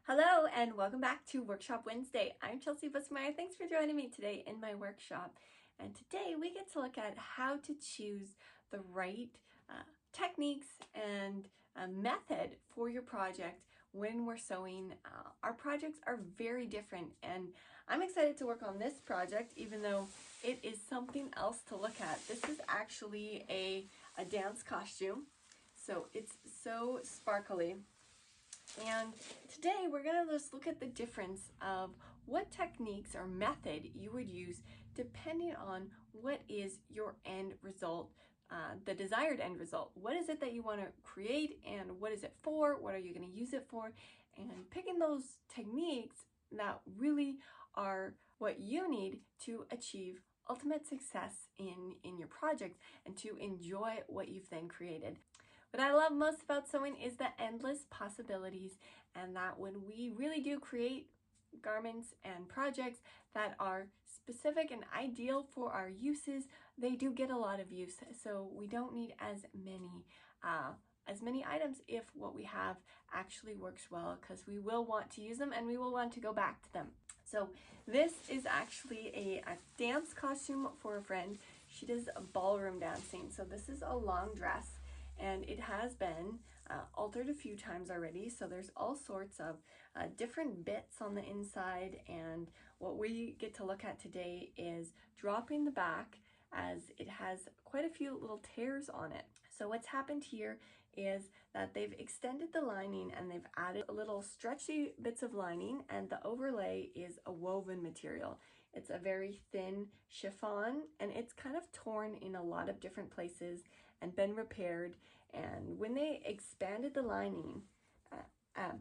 Hello and welcome back to Workshop Wednesday. I'm Chelsea Busmeyer. Thanks for joining me today in my workshop. And today we get to look at how to choose the right techniques and method for your project when we're sewing. Our projects are very different, and I'm excited to work on this project even though it is something else to look at. This is actually a dance costume, so it's so sparkly. And today we're going to just look at the difference of what techniques or method you would use depending on what is your end result, the desired end result. What is it that you want to create and what is it for? What are you going to use it for? And picking those techniques that really are what you need to achieve ultimate success in your project and to enjoy what you've then created. What I love most about sewing is the endless possibilities, and that when we really do create garments and projects that are specific and ideal for our uses, they do get a lot of use. So we don't need as many items if what we have actually works well, because we will want to use them and we will want to go back to them. So this is actually a dance costume for a friend. She does ballroom dancing. So this is a long dress, and it has been altered a few times already. So there's all sorts of different bits on the inside, and what we get to look at today is dropping the back, as it has quite a few little tears on it. So what's happened here is that they've extended the lining and they've added a little stretchy bits of lining, and the overlay is a woven material. It's a very thin chiffon, and it's kind of torn in a lot of different places and been repaired. And when they expanded the lining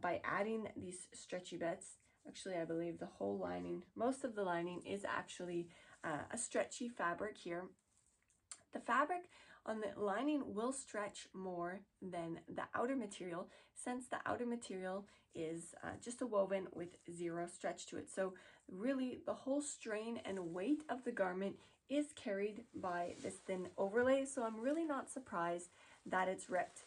by adding these stretchy bits, actually I believe the whole lining, most of the lining is actually a stretchy fabric here. The fabric on the lining will stretch more than the outer material, since the outer material is just a woven with zero stretch to it. So really the whole strain and weight of the garment is carried by this thin overlay. So I'm really not surprised that it's ripped.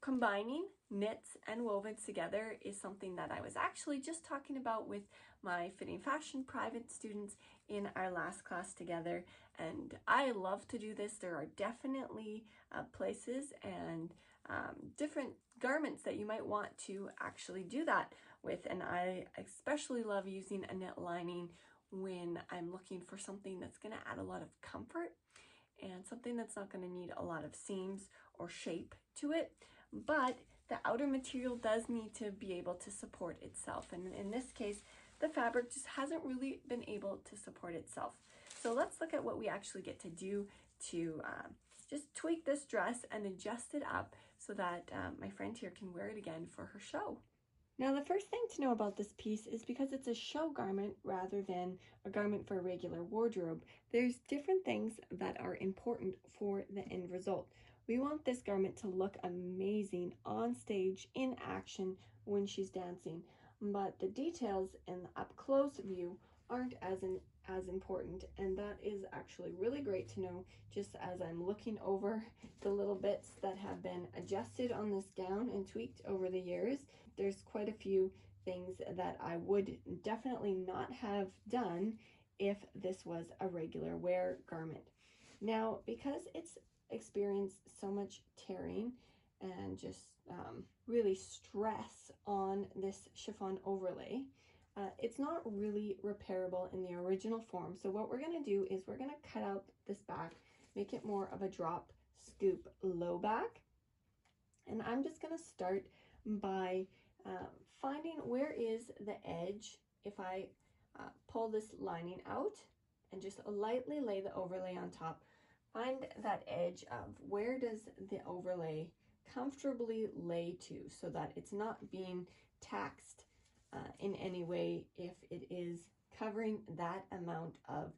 Combining knits and wovens together is something that I was actually just talking about with my Fitting Fashion private students in our last class together, and I love to do this. There are definitely places and different garments that you might want to actually do that with, and I especially love using a knit lining when I'm looking for something that's going to add a lot of comfort and something that's not going to need a lot of seams or shape to it, but the outer material does need to be able to support itself, and in this case the fabric just hasn't really been able to support itself. So let's look at what we actually get to do to just tweak this dress and adjust it up so that my friend here can wear it again for her show. Now, the first thing to know about this piece is because it's a show garment rather than a garment for a regular wardrobe, there's different things that are important for the end result. We want this garment to look amazing on stage in action when she's dancing, but the details in the up close view aren't as important, and that is actually really great to know just as I'm looking over the little bits that have been adjusted on this gown and tweaked over the years. There's quite a few things that I would definitely not have done if this was a regular wear garment. Now, because it's experienced so much tearing and just really stress on this chiffon overlay, it's not really repairable in the original form. So what we're going to do is we're going to cut out this back, make it more of a drop scoop low back. And I'm just going to start by finding where is the edge. If I pull this lining out and just lightly lay the overlay on top, find that edge of where does the overlay comfortably lay to, so that it's not being taxed in any way if it is covering that amount of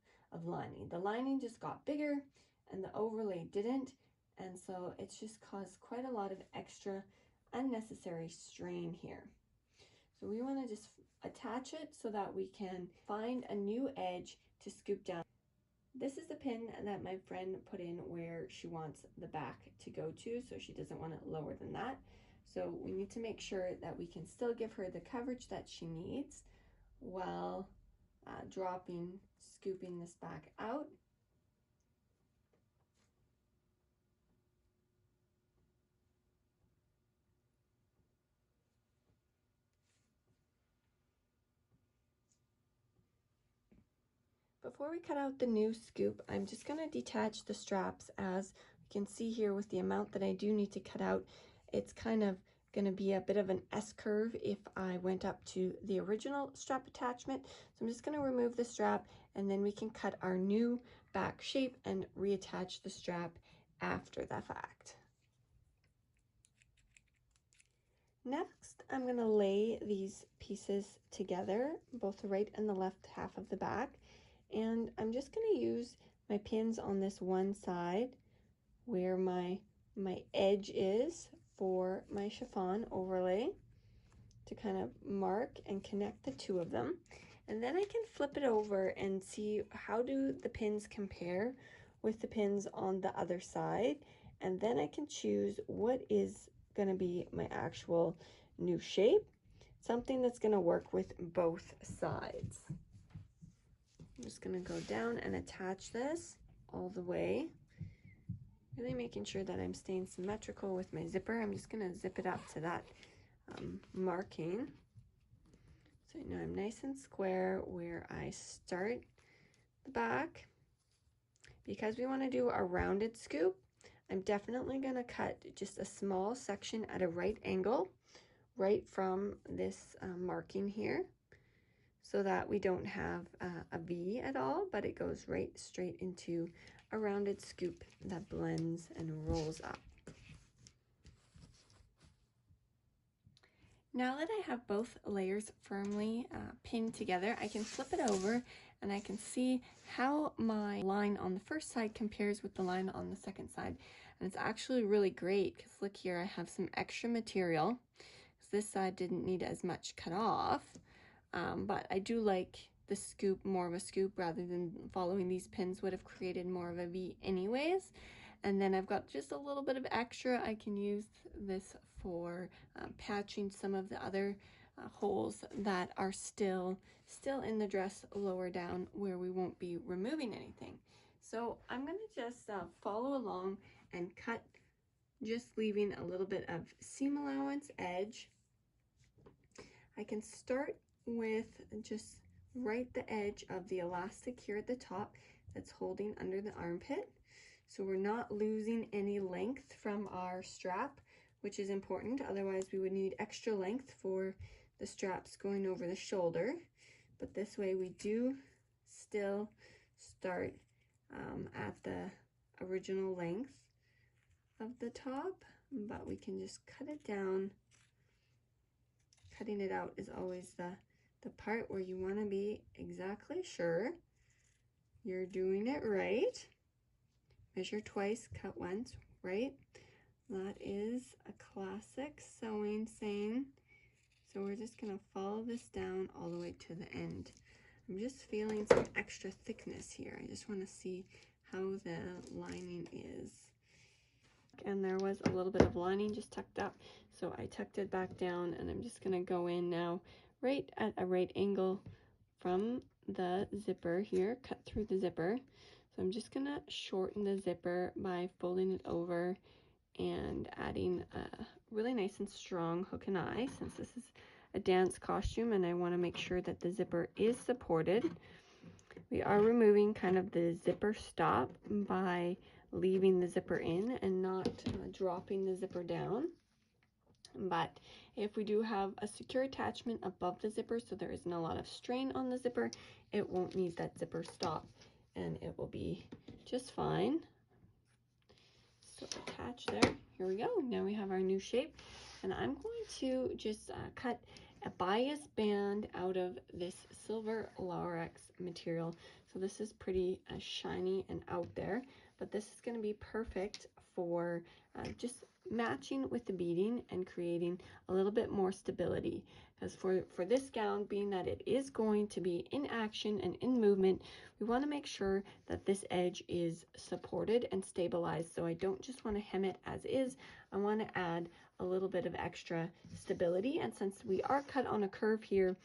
lining. The lining just got bigger and the overlay didn't, and so it's just caused quite a lot of extra unnecessary strain here. So we want to just attach it so that we can find a new edge to scoop down. This is the pin that my friend put in where she wants the back to go to, so she doesn't want it lower than that. So we need to make sure that we can still give her the coverage that she needs while scooping this back out. Before we cut out the new scoop, I'm just going to detach the straps. As you can see here, with the amount that I do need to cut out, it's kind of going to be a bit of an S-curve if I went up to the original strap attachment. So I'm just going to remove the strap, and then we can cut our new back shape and reattach the strap after the fact. Next, I'm going to lay these pieces together, both the right and the left half of the back. And I'm just going to use my pins on this one side where my edge is for my chiffon overlay to kind of mark and connect the two of them. And then I can flip it over and see how do the pins compare with the pins on the other side. And then I can choose what is going to be my actual new shape, something that's going to work with both sides. I'm just going to go down and attach this all the way, really making sure that I'm staying symmetrical with my zipper. I'm just going to zip it up to that marking, so now I'm nice and square where I start the back. Because we want to do a rounded scoop, I'm definitely going to cut just a small section at a right angle right from this marking here, so that we don't have a V at all, but it goes right straight into a rounded scoop that blends and rolls up. Now that I have both layers firmly pinned together, I can flip it over and I can see how my line on the first side compares with the line on the second side. And it's actually really great because look here, I have some extra material because this side didn't need as much cut off. But I do like the scoop, more of a scoop, rather than following these pins would have created more of a V anyways. And then I've got just a little bit of extra. I can use this for patching some of the other holes that are still in the dress lower down where we won't be removing anything. So I'm going to just follow along and cut, just leaving a little bit of seam allowance edge. I can start with just right the edge of the elastic here at the top that's holding under the armpit. So we're not losing any length from our strap, which is important. Otherwise we would need extra length for the straps going over the shoulder. But this way we do still start at the original length of the top, but we can just cut it down. Cutting it out is always the part where you want to be exactly sure you're doing it right. Measure twice, cut once, right? That is a classic sewing saying. So we're just going to follow this down all the way to the end. I'm just feeling some extra thickness here. I just want to see how the lining is. And there was a little bit of lining just tucked up, so I tucked it back down, and I'm just going to go in now right at a right angle from the zipper here, cut through the zipper. So I'm just going to shorten the zipper by folding it over and adding a really nice and strong hook and eye, since this is a dance costume and I want to make sure that the zipper is supported. We are removing kind of the zipper stop by leaving the zipper in and not dropping the zipper down. But if we do have a secure attachment above the zipper, so there isn't a lot of strain on the zipper, it won't need that zipper stop and it will be just fine. So attach there. Here we go. Now we have our new shape, and I'm going to just cut a bias band out of this silver Larex material. So this is pretty shiny and out there, but this is going to be perfect for just matching with the beading and creating a little bit more stability. Because for this gown, being that it is going to be in action and in movement, we want to make sure that this edge is supported and stabilized. So I don't just want to hem it as is. I want to add a little bit of extra stability. And since we are cut on a curve here,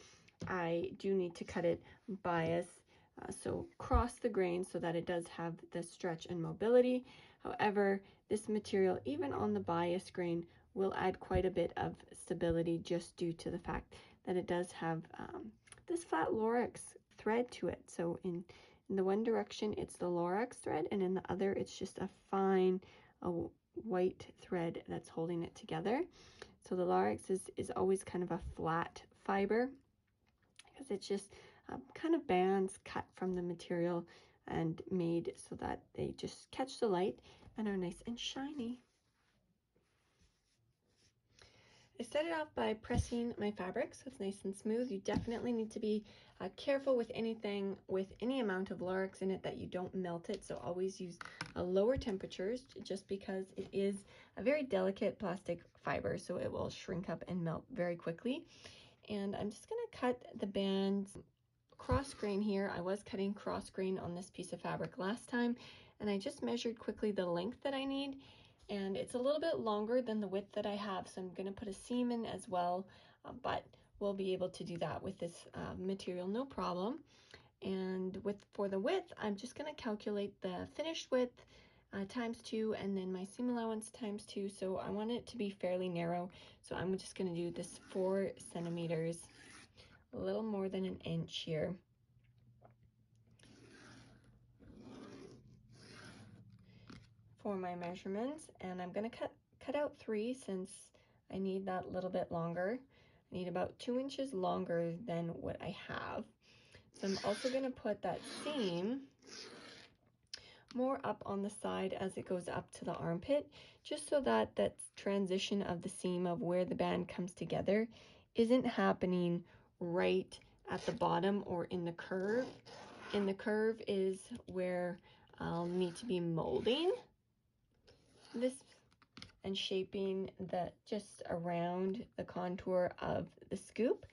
I do need to cut it bias, so cross the grain so that it does have the stretch and mobility. However, this material, even on the bias grain, will add quite a bit of stability just due to the fact that it does have this flat Lorex thread to it. So in the one direction, it's the Lorex thread, and in the other, it's just a fine white thread that's holding it together. So the Lorex is always kind of a flat fiber because it's just kind of bands cut from the material and made so that they just catch the light and are nice and shiny. I started off by pressing my fabric so it's nice and smooth. You definitely need to be careful with anything with any amount of Lorex in it that you don't melt it. So always use lower temperatures just because it is a very delicate plastic fiber, so it will shrink up and melt very quickly. And I'm just going to cut the bands cross grain here. I was cutting cross grain on this piece of fabric last time, and I just measured quickly the length that I need. And it's a little bit longer than the width that I have, so I'm going to put a seam in as well, but we'll be able to do that with this material, no problem. And for the width, I'm just going to calculate the finished width times 2, and then my seam allowance times 2. So I want it to be fairly narrow, so I'm just going to do this 4 centimeters, a little more than an inch here. For my measurements, and I'm going to cut out 3 since I need that little bit longer. I need about 2 inches longer than what I have. So I'm also going to put that seam more up on the side as it goes up to the armpit, just so that that transition of the seam of where the band comes together isn't happening right at the bottom or in the curve. In the curve is where I'll need to be molding this and shaping just around the contour of the scoop,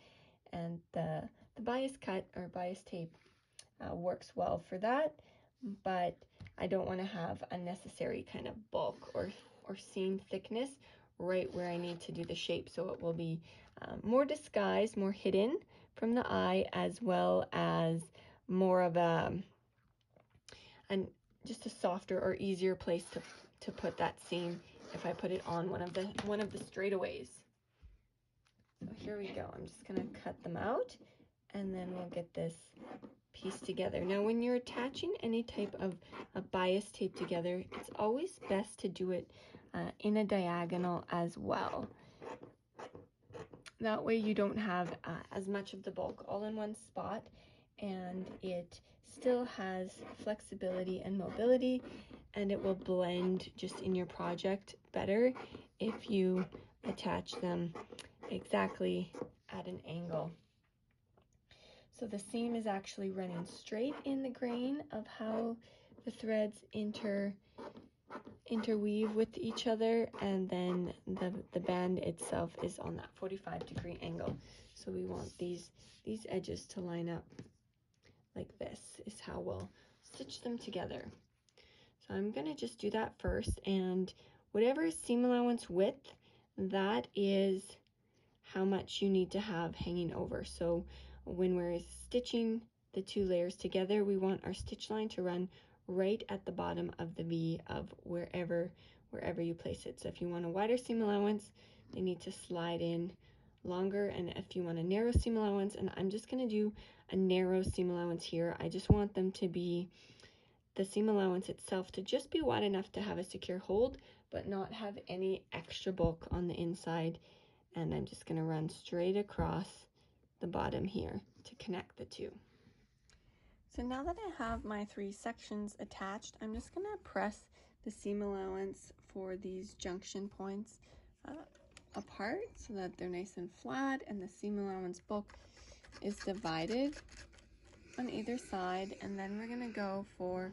and the bias cut or bias tape works well for that, but I don't want to have unnecessary kind of bulk or seam thickness right where I need to do the shape, so it will be more disguised, more hidden from the eye, as well as more of just a softer or easier place to put that seam if I put it on one of the straightaways. So here we go. I'm just going to cut them out, and then we'll get this piece together. Now, when you're attaching any type of bias tape together, it's always best to do it in a diagonal as well. That way you don't have as much of the bulk all in one spot, and it still has flexibility and mobility, and it will blend just in your project better if you attach them exactly at an angle. So the seam is actually running straight in the grain of how the threads interweave with each other, and then the band itself is on that 45-degree angle. So we want these edges to line up like this is how we'll stitch them together. So I'm going to just do that first, and whatever seam allowance width, that is how much you need to have hanging over. So when we're stitching the 2 layers together, we want our stitch line to run right at the bottom of the V of wherever you place it. So if you want a wider seam allowance, they need to slide in longer, and if you want a narrow seam allowance, and I'm just going to do a narrow seam allowance here, I just want them to be, the seam allowance itself to just be wide enough to have a secure hold, but not have any extra bulk on the inside. And I'm just going to run straight across the bottom here to connect the 2. So now that I have my 3 sections attached, I'm just going to press the seam allowance for these junction points apart so that they're nice and flat, and the seam allowance bulk is divided on either side. And then we're going to go for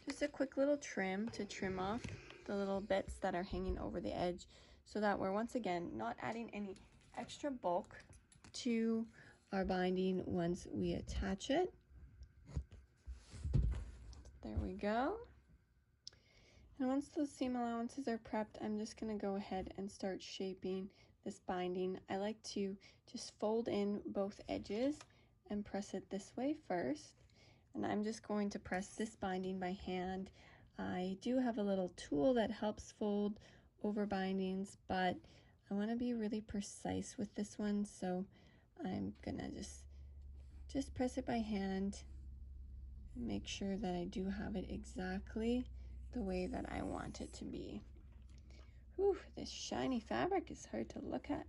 just a quick little trim to trim off the little bits that are hanging over the edge, so that we're once again not adding any extra bulk to our binding once we attach it. There we go. And once those seam allowances are prepped, I'm just going to go ahead and start shaping this binding. I like to just fold in both edges and press it this way first. And I'm just going to press this binding by hand. I do have a little tool that helps fold over bindings, but I want to be really precise with this one, so I'm gonna just press it by hand and make sure that I do have it exactly the way that I want it to be. Whew, this shiny fabric is hard to look at.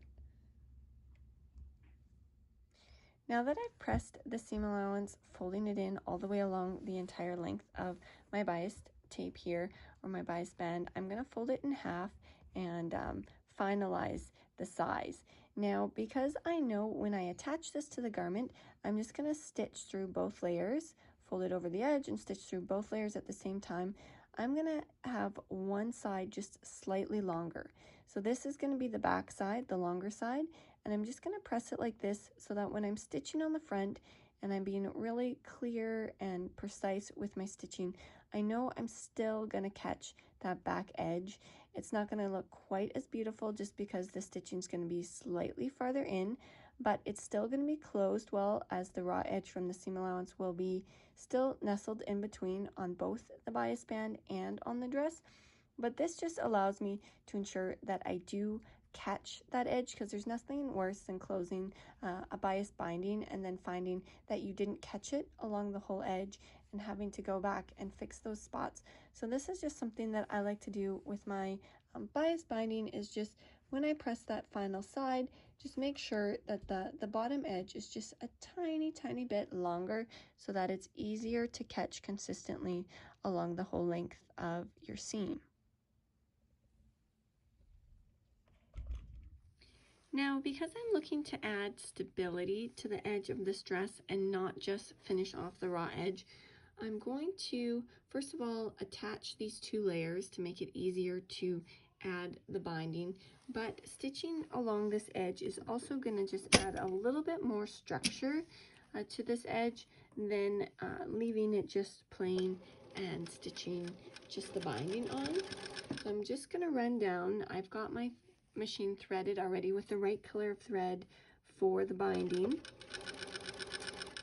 Now that I've pressed the seam allowance, folding it in all the way along the entire length of my bias tape here, or my bias band, I'm going to fold it in half and finalize the size. Now, because I know when I attach this to the garment, I'm just going to stitch through both layers, fold it over the edge and stitch through both layers at the same time. I'm going to have one side just slightly longer. So this is going to be the back side, the longer side, and I'm just going to press it like this so that when I'm stitching on the front and I'm being really clear and precise with my stitching, I know I'm still going to catch that back edge. It's not going to look quite as beautiful just because the stitching is going to be slightly farther in, but it's still going to be closed well, as the raw edge from the seam allowance will be still nestled in between on both the bias band and on the dress. But this just allows me to ensure that I do catch that edge, because there's nothing worse than closing a bias binding and then finding that you didn't catch it along the whole edge and having to go back and fix those spots. So this is just something that I like to do with my bias binding, is just when I press that final side, just make sure that the bottom edge is just a tiny bit longer so that it's easier to catch consistently along the whole length of your seam. Now, because I'm looking to add stability to the edge of this dress and not just finish off the raw edge, I'm going to, first of all, attach these two layers to make it easier to add the binding, but stitching along this edge is also going to just add a little bit more structure to this edge than leaving it just plain and stitching just the binding on. So I'm just going to run down. I've got my machine threaded already with the right color of thread for the binding.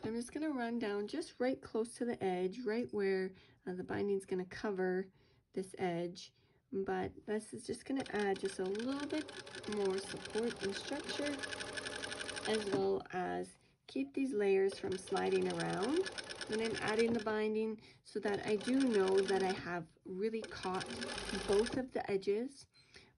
I'm just going to run down just right close to the edge, right where the binding is going to cover this edge, but this is just going to add just a little bit more support and structure, as well as keep these layers from sliding around when I'm adding the binding, so that I do know that I have really caught both of the edges.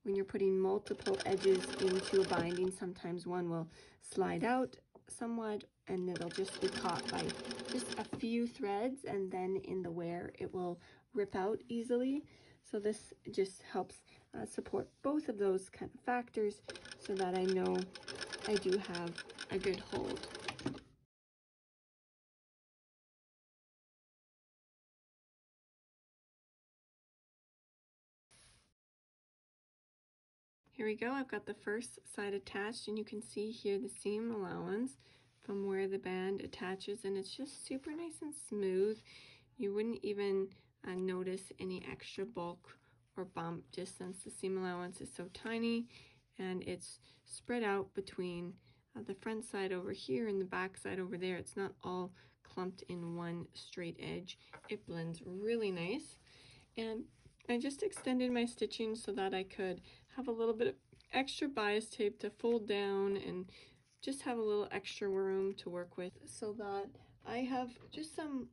When you're putting multiple edges into a binding, sometimes one will slide out somewhat and it'll just be caught by just a few threads, and then in the wear it will rip out easily. So this just helps support both of those kind of factors so that I know I do have a good hold. Here we go, I've got the first side attached, and you can see here the seam allowance from where the band attaches, and it's just super nice and smooth. You wouldn't even notice any extra bulk or bump, just since the seam allowance is so tiny and it's spread out between the front side over here and the back side over there. It's not all clumped in one straight edge. It blends really nice. And I just extended my stitching so that I could have a little bit of extra bias tape to fold down and just have a little extra room to work with, so that I have just some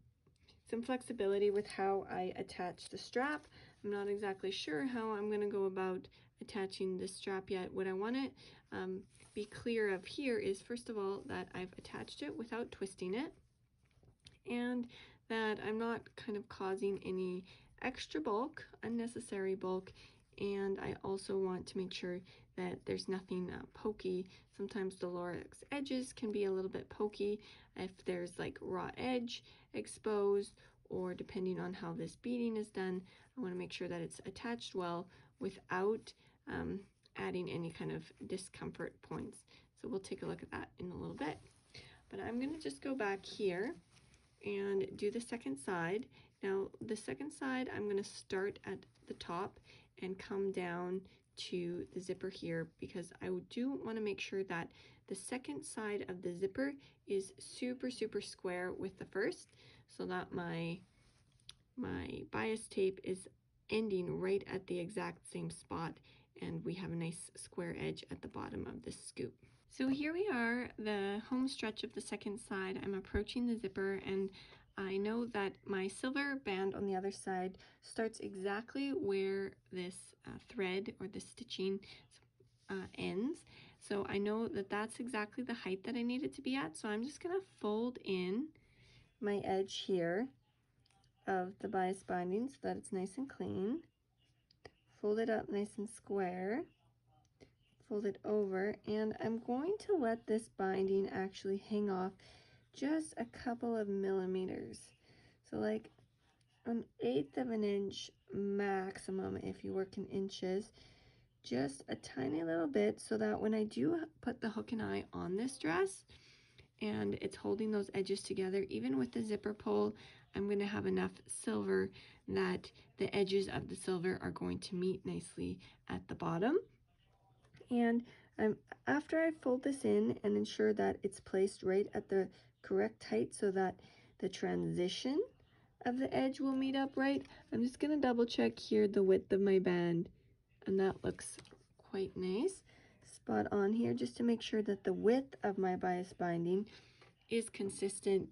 flexibility with how I attach the strap. I'm not exactly sure how I'm going to go about attaching this strap yet. What I want to be clear of here is, first of all, that I've attached it without twisting it, and that I'm not kind of causing any extra bulk, unnecessary bulk, and I also want to make sure that there's nothing pokey. Sometimes the Lorex edges can be a little bit pokey if there's like raw edge exposed, or depending on how this beading is done, I want to make sure that it's attached well without adding any kind of discomfort points. So we'll take a look at that in a little bit. But I'm going to just go back here and do the second side, Now the second side, I'm going to start at the top and come down to the zipper here, because I do want to make sure that the second side of the zipper is super square with the first, so that my bias tape is ending right at the exact same spot, and we have a nice square edge at the bottom of this scoop. So here we are, the home stretch of the second side. I'm approaching the zipper, and I know that my silver band on the other side starts exactly where this thread or the stitching ends. So I know that that's exactly the height that I need it to be at. So I'm just gonna fold in my edge here of the bias binding so that it's nice and clean. Fold it up nice and square. Fold it over, and I'm going to let this binding actually hang off just a couple of millimeters. So like 1/8 of an inch maximum if you work in inches. Just a tiny little bit, so that when I do put the hook and eye on this dress and it's holding those edges together, even with the zipper pull, I'm going to have enough silver that the edges of the silver are going to meet nicely at the bottom. And after I fold this in and ensure that it's placed right at the correct height so that the transition of the edge will meet up right, I'm just going to double check here the width of my band, and that looks quite nice. Spot on here, just to make sure that the width of my bias binding is consistent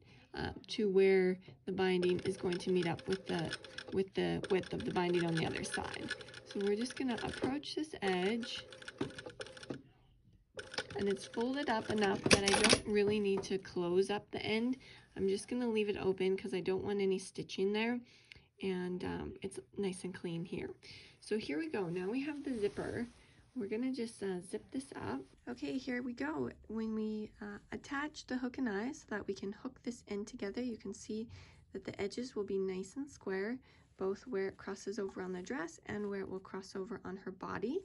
to where the binding is going to meet up with the width of the binding on the other side. So we're just going to approach this edge, and it's folded up enough that I don't really need to close up the end. I'm just going to leave it open because I don't want any stitching there, and it's nice and clean here. So here we go. Now we have the zipper. We're going to just zip this up. Okay, here we go. When we attach the hook and eye so that we can hook this end together, you can see that the edges will be nice and square, both where it crosses over on the dress and where it will cross over on her body.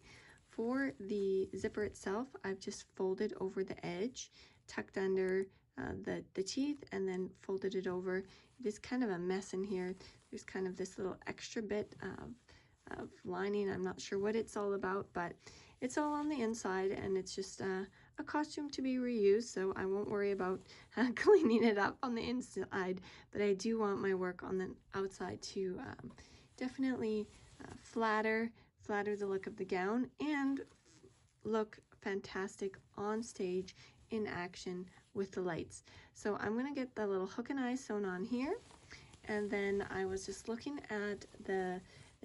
For the zipper itself, I've just folded over the edge, tucked under the teeth, and then folded it over. It is kind of a mess in here. There's kind of this little extra bit of lining. I'm not sure what it's all about, but it's all on the inside, and it's just a costume to be reused, so I won't worry about cleaning it up on the inside, but I do want my work on the outside to definitely flatter the look of the gown and look fantastic on stage in action with the lights. So I'm going to get the little hook and eye sewn on here, and then I was just looking at the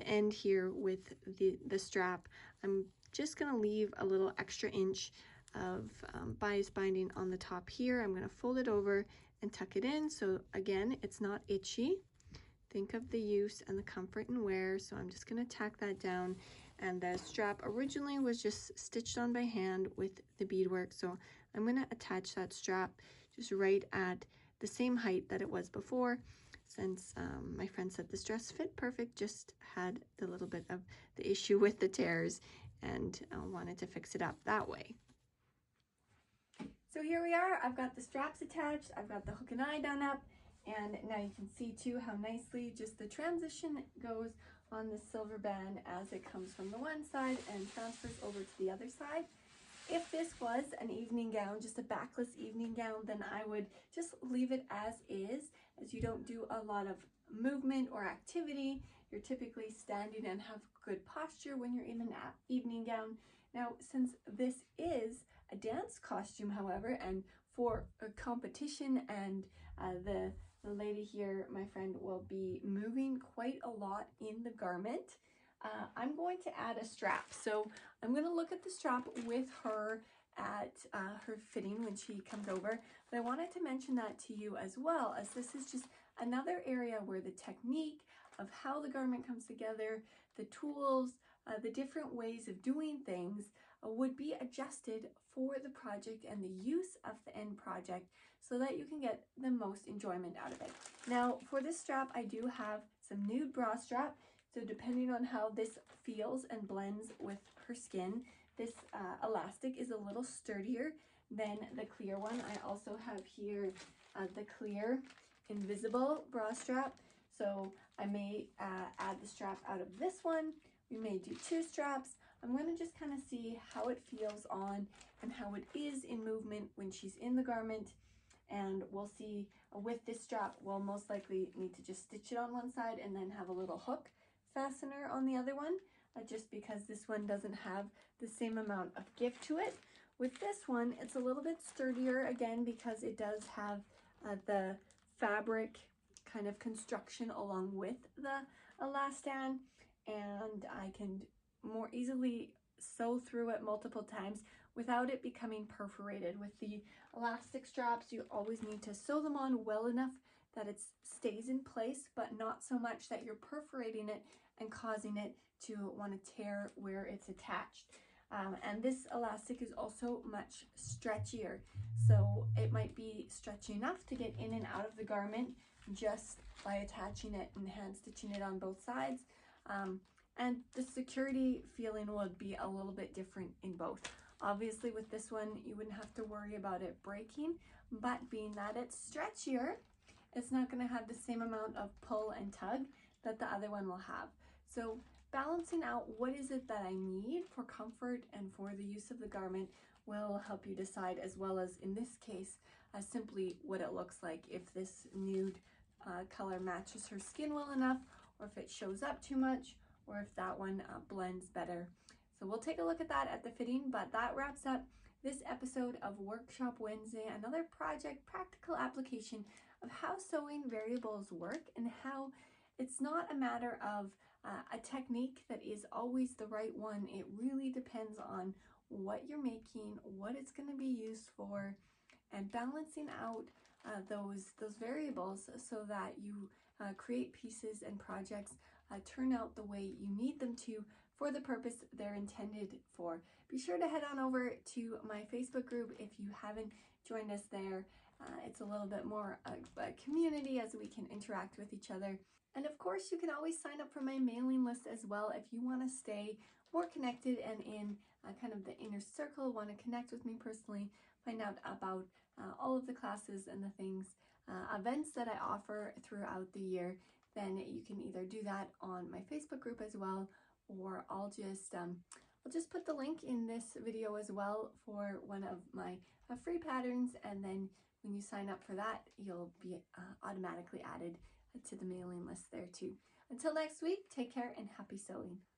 end here with the strap. I'm just going to leave a little extra inch of bias binding on the top here. I'm going to fold it over and tuck it in, so again it's not itchy. Think of the use and the comfort and wear. So I'm just going to tack that down, and the strap originally was just stitched on by hand with the beadwork, so I'm going to attach that strap just right at the same height that it was before. Since my friend said this dress fit perfect, just had the little bit of the issue with the tears, and wanted to fix it up that way. So here we are. I've got the straps attached, I've got the hook and eye done up, and now you can see too how nicely just the transition goes on the silver band as it comes from the one side and transfers over to the other side. If this was an evening gown, just a backless evening gown, then I would just leave it as is, as you don't do a lot of movement or activity. You're typically standing and have good posture when you're in an evening gown. Now, since this is a dance costume, however, and for a competition, and the lady here, my friend, will be moving quite a lot in the garment, I'm going to add a strap. So I'm going to look at the strap with her at her fitting when she comes over, but I wanted to mention that to you as well, as this is just another area where the technique of how the garment comes together, the tools, the different ways of doing things would be adjusted for the project and the use of the end project, so that you can get the most enjoyment out of it. Now for this strap, I do have some nude bra strap, so depending on how this feels and blends with her skin, this elastic is a little sturdier than the clear one. I also have here the clear invisible bra strap, So I may add the strap out of this one. We may do 2 straps. I'm going to just kind of see how it feels on and how it is in movement when she's in the garment. And we'll see with this strap, we'll most likely need to just stitch it on one side and then have a little hook fastener on the other one, just because this one doesn't have the same amount of give to it. With this one, it's a little bit sturdier, again, because it does have the fabric kind of construction along with the elastan, and I can more easily sew through it multiple times without it becoming perforated. With the elastic straps, you always need to sew them on well enough that it stays in place, but not so much that you're perforating it and causing it to want to tear where it's attached. And this elastic is also much stretchier, so it might be stretchy enough to get in and out of the garment just by attaching it and hand stitching it on both sides. And the security feeling would be a little bit different in both. Obviously with this one, you wouldn't have to worry about it breaking, but being that it's stretchier, it's not going to have the same amount of pull and tug that the other one will have. So balancing out what is it that I need for comfort and for the use of the garment will help you decide, as well as in this case, simply what it looks like, if this nude color matches her skin well enough, or if it shows up too much, or if that one blends better. So we'll take a look at that at the fitting, but that wraps up this episode of Workshop Wednesday, another project practical application of how sewing variables work and how it's not a matter of a technique that is always the right one. It really depends on what you're making, what it's going to be used for, and balancing out those variables so that you create pieces and projects turn out the way you need them to for the purpose they're intended for. Be sure to head on over to my Facebook group if you haven't joined us there. It's a little bit more of a community as we can interact with each other. And of course, you can always sign up for my mailing list as well if you want to stay more connected and in kind of the inner circle, want to connect with me personally, find out about all of the classes and the things, events that I offer throughout the year. Then you can either do that on my Facebook group as well, or I'll just put the link in this video as well for one of my free patterns, and then when you sign up for that, you'll be automatically added to the mailing list there too. Until next week, take care and happy sewing.